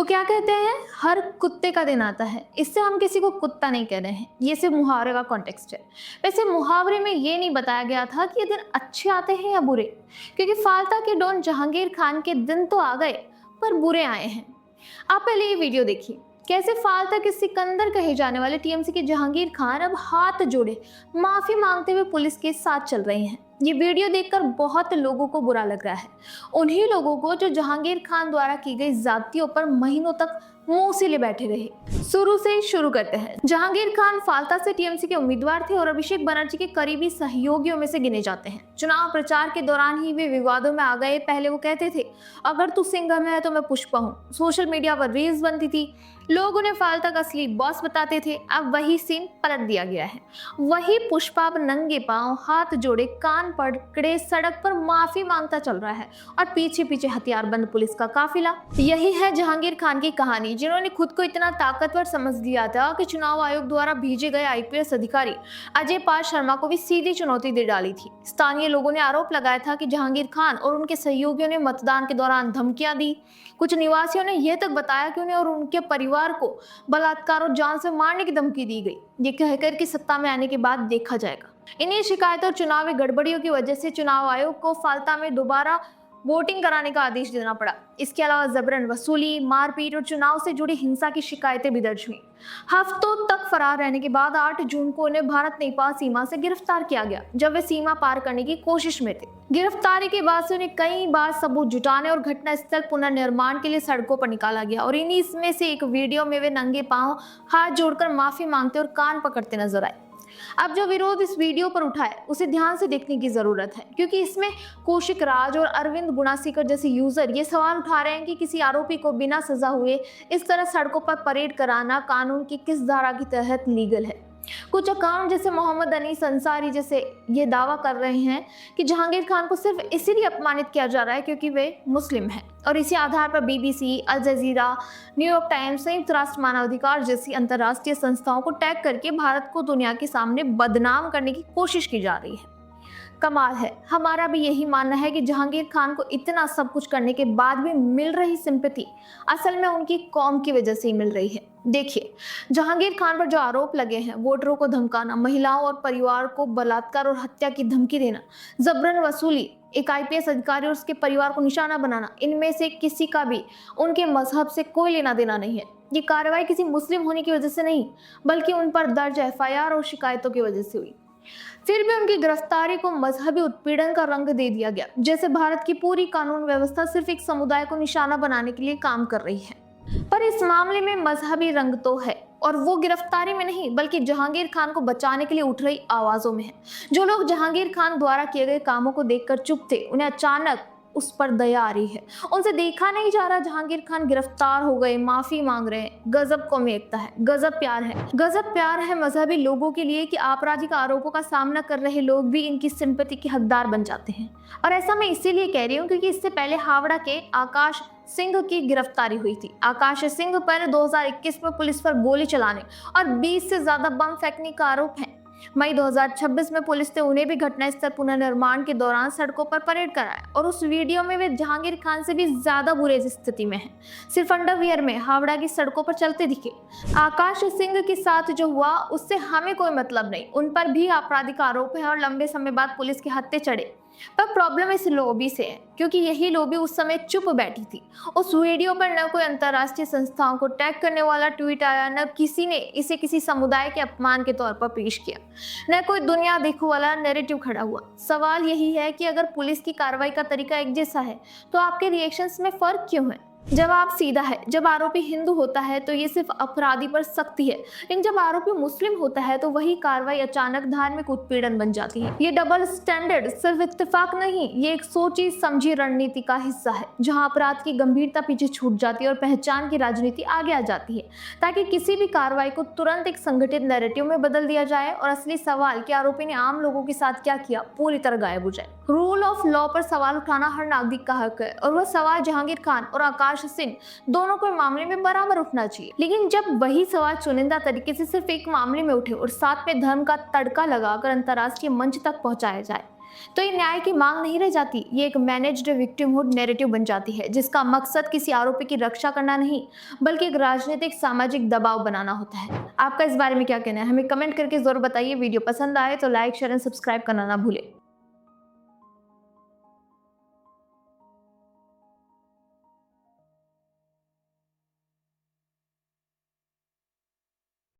वो क्या कहते हैं, हर कुत्ते का दिन आता है। इससे हम किसी को कुत्ता नहीं कह रहे हैं, ये सिर्फ मुहावरे का कॉन्टेक्स्ट है। वैसे मुहावरे में ये नहीं बताया गया था कि ये दिन अच्छे आते हैं या बुरे, क्योंकि फालता के डॉन जहांगीर खान के दिन तो आ गए पर बुरे आए हैं। आप पहले ये वीडियो देखिए, कैसे फालता के सिकंदर कहे जाने वाले टीएमसी के जहांगीर खान अब हाथ जोड़े माफी मांगते हुए पुलिस के साथ चल रहे हैं। ये वीडियो देखकर बहुत लोगों को बुरा लग रहा है, उन्हीं लोगों को जो जहांगीर खान द्वारा की गई ज्यादतियों पर महीनों तक मुंह सिले बैठे रहे। शुरू से ही शुरू करते हैं। जहांगीर खान फालता से टीएमसी के उम्मीदवार थे और अभिषेक बनर्जी के करीबी सहयोगियों में से गिने जाते हैं। चुनाव प्रचार के दौरान ही वे विवादों में आ गए। पहले वो कहते थे, अगर तू सिंघम है तो मैं पुष्पा हूँ। सोशल मीडिया पर रील्स बनती थी, लोग उन्हें फालता का असली बॉस बताते थे। अब वही सीन पलट दिया गया है। वही पुष्पा अब नंगे पांव, हाथ जोड़े, कान पकड़े सड़क पर माफी मांगता चल रहा है और पीछे पीछे हथियारबंद पुलिस का काफिला। यही है जहांगीर खान की कहानी, जिन्होंने खुद को इतना ताकतवर समझ लिया था कि चुनाव आयोग द्वारा भेजे गए आईपीएस अधिकारी अजय पाल शर्मा को भी सीधी चुनौती दे डाली थी। स्थानीय लोगों ने आरोप लगाया था कि जहांगीर खान और उनके सहयोगियों ने मतदान के दौरान धमकियां दी। कुछ निवासियों ने यह तक बताया कि उन्हें और उनके परिवार को बलात्कार और जान से मारने की धमकी दी गई, ये कहकर कि सत्ता में आने के बाद देखा जाएगा। इन्हीं शिकायतों और चुनावी गड़बड़ियों की वजह से चुनाव आयोग को फालता में दोबारा वोटिंग कराने का आदेश देना पड़ा। इसके अलावा जबरन वसूली, मारपीट और चुनाव से जुड़ी हिंसा की शिकायतें भी दर्ज हुई। हफ्तों तक फरार रहने के बाद 8 जून को उन्हें भारत नेपाल सीमा से गिरफ्तार किया गया, जब वे सीमा पार करने की कोशिश में थे। गिरफ्तारी के बाद से उन्हें कई बार सबूत जुटाने और घटनास्थल पुनर्निर्माण के लिए सड़कों पर निकाला गया और इन्हीं में से एक वीडियो में वे नंगे पांव, हाथ जोड़कर माफी मांगते और कान पकड़ते नजर आए। अब जो विरोध इस वीडियो पर उठा है उसे ध्यान से देखने की जरूरत है, क्योंकि इसमें कौशिक राज और अरविंद गुणासीकर जैसे यूजर ये सवाल उठा रहे हैं कि किसी आरोपी को बिना सजा हुए इस तरह सड़कों पर परेड कराना कानून की किस धारा के तहत लीगल है। कुछ अकाउंट जैसे मोहम्मद अनीस अंसारी जैसे ये दावा कर रहे हैं कि जहांगीर खान को सिर्फ इसीलिए अपमानित किया जा रहा है क्योंकि वे मुस्लिम हैं, और इसी आधार पर बीबीसी, अल जजीरा, न्यूयॉर्क टाइम्स, संयुक्त राष्ट्र मानवाधिकार जैसी अंतर्राष्ट्रीय संस्थाओं को टैग करके भारत को दुनिया के सामने बदनाम करने की कोशिश की जा रही है। कमाल है। हमारा भी यही मानना है कि जहांगीर खान को इतना सब कुछ करने के बाद भी मिल रही सिंपैथी असल में उनकी कौम की वजह से ही मिल रही है। देखिए, जहांगीर खान पर जो आरोप लगे हैं, वोटरों को धमकाना, महिलाओं और परिवार को बलात्कार और हत्या की धमकी देना, जबरन वसूली, एक आईपीएस अधिकारी और उसके परिवार को निशाना बनाना, इनमें से किसी का भी उनके मजहब से कोई लेना देना नहीं है। ये कार्रवाई किसी मुस्लिम होने की वजह से नहीं, बल्कि उन पर दर्ज एफआईआर और शिकायतों की वजह से हुई। फिर भी उनकी गिरफ्तारी को मजहबी उत्पीड़न का रंग दे दिया गया, जैसे भारत की पूरी कानून व्यवस्था सिर्फ एक समुदाय को निशाना बनाने के लिए काम कर रही है। पर इस मामले में मजहबी रंग तो है, और वो गिरफ्तारी में नहीं बल्कि जहांगीर खान को बचाने के लिए उठ रही आवाजों में है। जो लोग जहांगीर खान द्वारा किए गए कामों को देखकर चुप थे, उन्हें अचानक उस पर दया आ रही है। उनसे देखा नहीं जा रहा जहांगीर खान गिरफ्तार हो गए, माफी मांग रहे हैं। गजब कौमी एकता है, गजब प्यार है, गजब प्यार है मजहबी लोगों के लिए कि आपराधिक आरोपों का सामना कर रहे लोग भी इनकी सिंपैथी के हकदार बन जाते हैं। और ऐसा मैं इसीलिए कह रही हूँ क्योंकि इससे पहले हावड़ा के आकाश सिंह की गिरफ्तारी हुई थी। आकाश सिंह पर 2021 में पुलिस पर गोली चलाने और 20 से ज्यादा बम फेंकने का आरोप है। मई 2026 में पुलिस ने उन्हें भी घटनास्थल पुनर्निर्माण के दौरान सड़कों पर परेड कराया, और उस वीडियो में वे जहांगीर खान से भी ज्यादा बुरे स्थिति में हैं, सिर्फ अंडरवियर में हावड़ा की सड़कों पर चलते दिखे। आकाश सिंह के साथ जो हुआ उससे हमें कोई मतलब नहीं, उन पर भी आपराधिक आरोप है और लंबे समय बाद पुलिस के हत्थे चढ़े। पर प्रॉब्लम इस लॉबी से है, क्योंकि यही लॉबी उस समय चुप बैठी थी। उस वीडियो पर न कोई अंतर्राष्ट्रीय संस्थाओं को टैग करने वाला ट्वीट आया, न किसी ने इसे किसी समुदाय के अपमान के तौर पर पेश किया, न कोई दुनिया देखो वाला नैरेटिव खड़ा हुआ। सवाल यही है कि अगर पुलिस की कार्रवाई का तरीका एक जैसा है तो आपके रिएक्शंस में फर्क क्यों है? जवाब सीधा है, जब आरोपी हिंदू होता है तो ये सिर्फ अपराधी पर सख्ती है, लेकिन जब आरोपी मुस्लिम होता है तो वही कार्रवाई अचानक धार्मिक उत्पीड़न बन जाती है। ये डबल स्टैंडर्ड सिर्फ इत्तेफाक नहीं, ये एक सोची समझी रणनीति का हिस्सा है, जहां अपराध की गंभीरता पीछे छूट जाती है और पहचान की राजनीति आगे आ जाती है, ताकि किसी भी कार्रवाई को तुरंत एक संगठित नैरेटिव में बदल दिया जाए और असली सवाल कि आरोपी ने आम लोगों के साथ क्या किया पूरी तरह गायब हो जाए। रूल ऑफ लॉ पर सवाल उठाना हर नागरिक का हक है, और वह सवाल जहांगीर खान और आकाश सिंह दोनों को मामले में बराबर उठना चाहिए। लेकिन जब वही सवाल चुनिंदा तरीके से सिर्फ एक मामले में उठे और साथ में धर्म का तड़का लगाकर अंतर्राष्ट्रीय मंच तक पहुंचाया जाए, तो ये न्याय की मांग नहीं रह जाती, ये एक मैनेज्ड विक्टिमहुड नैरेटिव बन जाती है जिसका मकसद किसी आरोपी की रक्षा करना नहीं बल्कि एक राजनीतिक सामाजिक दबाव बनाना होता है। आपका इस बारे में क्या कहना है हमें कमेंट करके जरूर बताइए। वीडियो पसंद आए तो लाइक शेयर एंड सब्सक्राइब करना ना भूलें।